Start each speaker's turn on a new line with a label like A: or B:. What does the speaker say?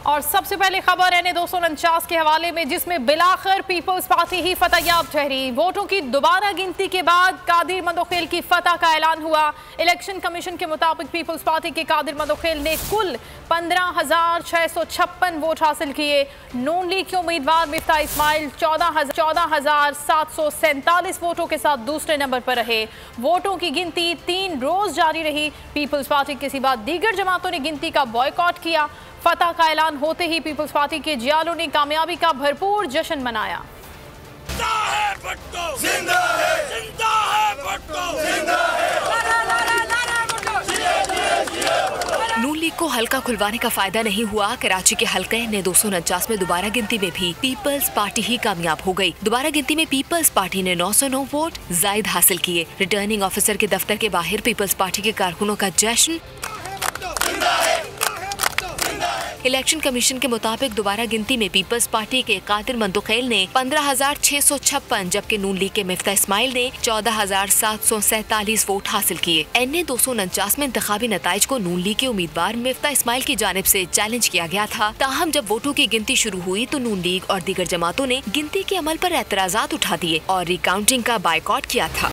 A: और सबसे पहले खबर है 249 के हवाले में, जिसमें बिलाखिर पीपल्स पार्टी ही फतहयाब ठहरी। वोटों की दोबारा गिनती के बाद कादिर मंदोखेल की फतह का ऐलान हुआ। इलेक्शन कमीशन के मुताबिक पीपल्स पार्टी के कादिर मंदोखेल ने कुल 15,656 वोट हासिल किए। नून लीग के उम्मीदवार मिफ्ता इस्माइल 14,747 वोटों के साथ दूसरे नंबर पर रहे। वोटों की गिनती 3 रोज जारी रही। पीपल्स पार्टी के सिवा दीगर जमातों ने गिनती का बॉयकॉट किया। फतह का ऐलान होते ही पीपल्स पार्टी के जियालों ने कामयाबी का भरपूर जश्न मनाया।
B: नून लीग को हल्का खुलवाने का फायदा नहीं हुआ। कराची के हल्के ने 249 में दोबारा गिनती में भी पीपल्स पार्टी ही कामयाब हो गई। दोबारा गिनती में पीपल्स पार्टी ने 909 वोट जायद हासिल किए। रिटर्निंग ऑफिसर के दफ्तर के बाहर पीपल्स पार्टी के कारकुनों का जश्न। इलेक्शन कमीशन के मुताबिक दोबारा गिनती में पीपल्स पार्टी के कादिर मंदोखेल ने 15,656 जबकि नून लीग के मिफ्ता इस्माइल ने 14,747 वोट हासिल किए। NA 249 में इंतखाबी नताइज को नून लीग के उम्मीदवार मिफ्ता इस्माइल की जानिब से चैलेंज किया गया था। ताहम जब वोटों की गिनती शुरू हुई तो नून लीग और दीगर जमातों ने गिनती के अमल पर एतराजात उठा दिए और रिकाउंटिंग का बायकॉट किया था।